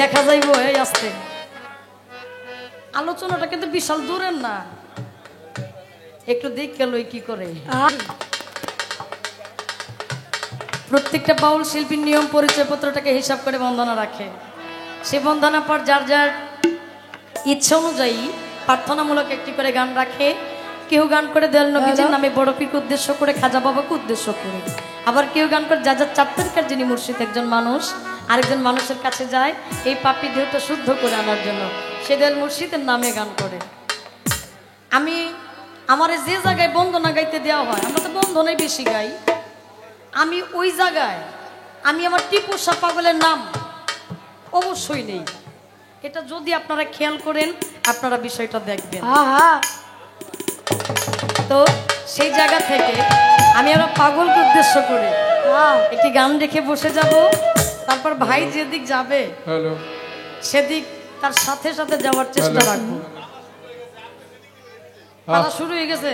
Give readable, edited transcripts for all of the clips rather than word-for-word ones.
দেখা যাইব এই আসতে আলোচনাটা কিন্তু বিশাল দূরের না, একটু দেখে লই কি করে। প্রত্যেকটা বাউল শিল্পীর নিয়ম পরিচয়পত্রটাকে হিসাব করে বন্দনা রাখে। সে বন্দনা পর যার যার ইচ্ছা অনুযায়ী প্রার্থনামূলক একটি করে গান রাখে। কেউ গান করে দয়াল নবীজির নামে বড় পীরকে উদ্দেশ্য করে, খাজা বাবাকে উদ্দেশ্য করে। আবার কেউ গান করে যা যা চাপ্তারকার যিনি মুর্শিদ, একজন মানুষ আরেকজন মানুষের কাছে যায় এই পাপী দেহটা শুদ্ধ করে আনার জন্য, সে দয়াল মুর্শিদের নামে গান করে। আমি আমার যে জায়গায় বন্দনা গাইতে দেওয়া হয়, আমরা তো বন্দনাই বেশি গাই, আমি ওই জায়গায় আমি আমার টিপু শাহ পাগলের নাম অবশ্যই নেই। এটা যদি আপনারা খেয়াল করেন আপনারা বিষয়টা দেখবেন। তো সেই জায়গা থেকে আমি আমার পাগলকে উদ্দেশ্য করে একটি গান রেখে বসে যাব। তারপর ভাই যেদিক যাবে সেদিক তার সাথে সাথে যাওয়ার চেষ্টা রাখবো। পালা শুরু হয়ে গেছে,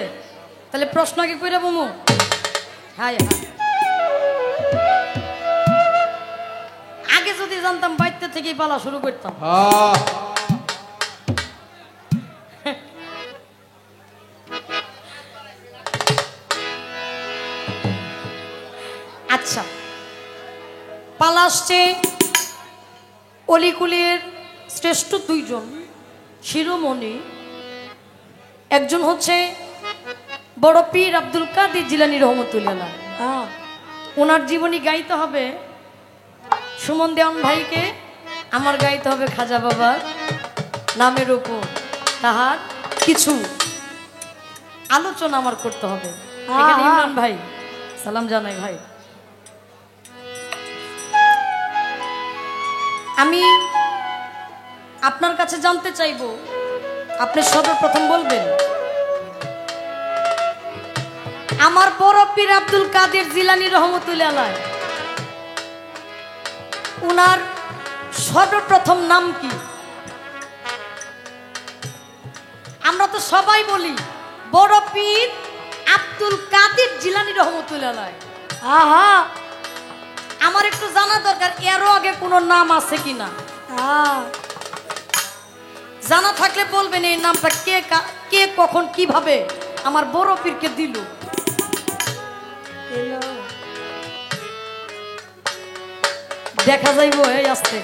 তাহলে প্রশ্ন কি কইরা বমু? হ্যাঁ হ্যাঁ, আগে যদি জানতাম বাইতে থেকেই পালা শুরু করতাম। আচ্ছা, পালা আসছে অলিকুলের শ্রেষ্ঠ দুইজন শিরোমণি। একজন হচ্ছে বড় পীর আব্দুল কাদের জিলানী রহমতুল্লাহ, ওনার জীবনী গাইতে হবে সুমন দেওয়ান ভাইকে, আমার গাইতে হবে খাজা বাবার নামের উপর তাহার কিছু আলোচনা আমার করতে হবে। এখানে ইমরান ভাই সালাম জানাই। ভাই আমি আপনার কাছে জানতে চাইব, আপনি সর্বপ্রথম বলবেন আমার বড় পীর আব্দুল কাদের জিলানী রহমতুল্লাহ আলাইহি উনার সর্বপ্রথম নাম কি? আমরা তো সবাই বলি বড় পীর আব্দুল কাদের জিলানী রহমতুল্লাহ আলাইহি। আমার একটু জানা দরকার এরও আগে কোনো নাম আছে কিনা। জানা থাকলে বলবেন এই নামটা কে কখন কিভাবে আমার বড় পীরকে দিল। দেখা যাইব এই আসতে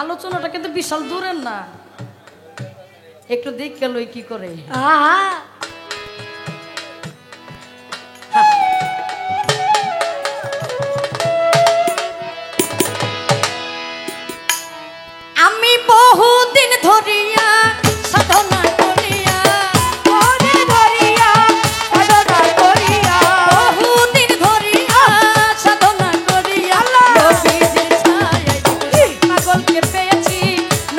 আলোচনাটা কিন্তু বিশাল দূরের না, একটু দেখে লই কি করে। আমি বহুদিন ধরিয়া সাধনা করিয়া, বহুদিন ধরিয়া সাধনা করিয়া নবীজির ছায়ায় পাগলকে পেয়েছি,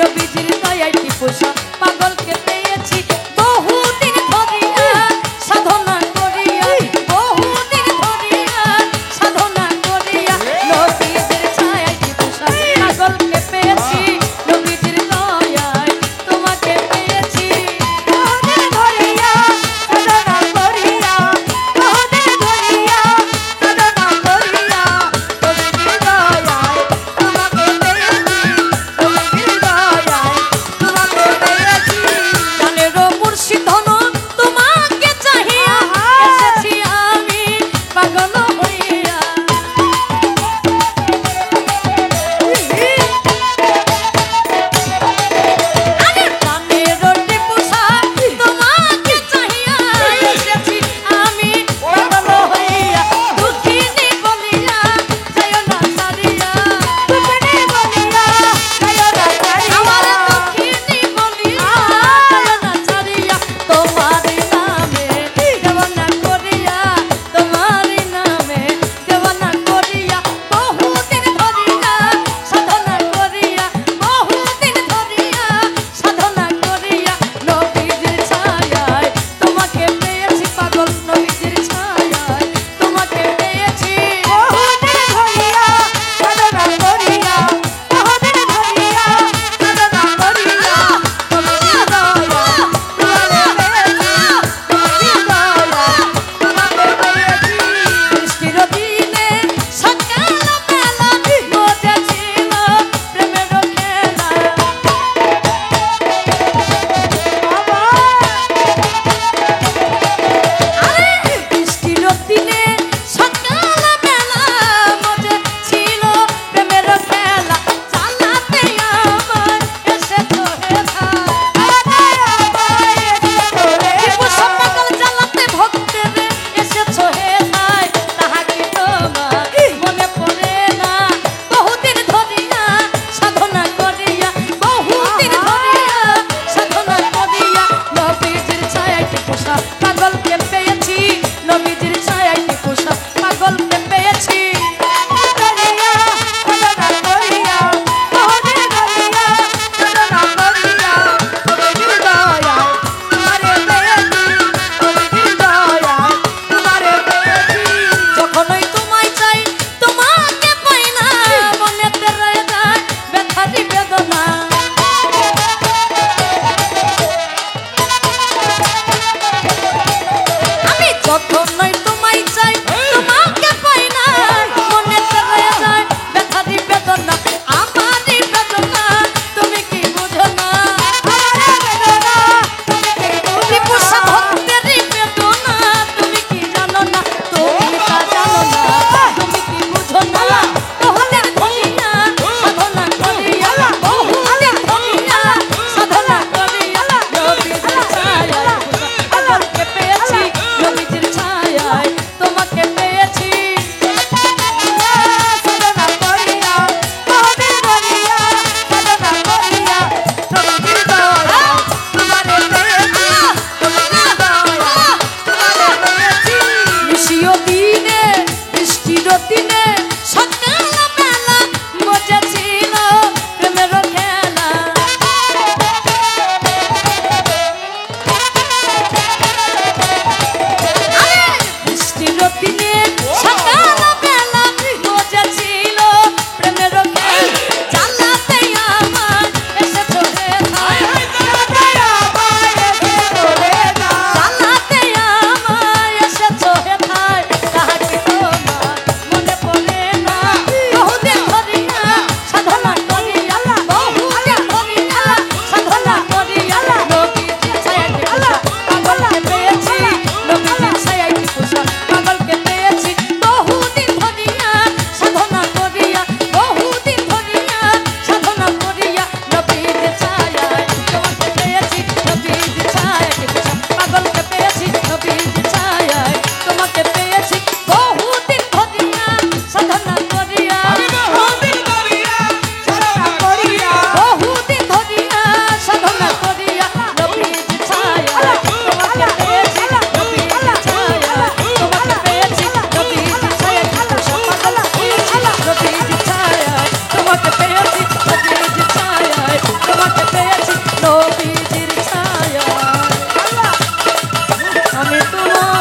নবীজির দয়ায় টিপু শাহ পাগলকে পেয়েছি। বহুদিন ধরিয়া তোমার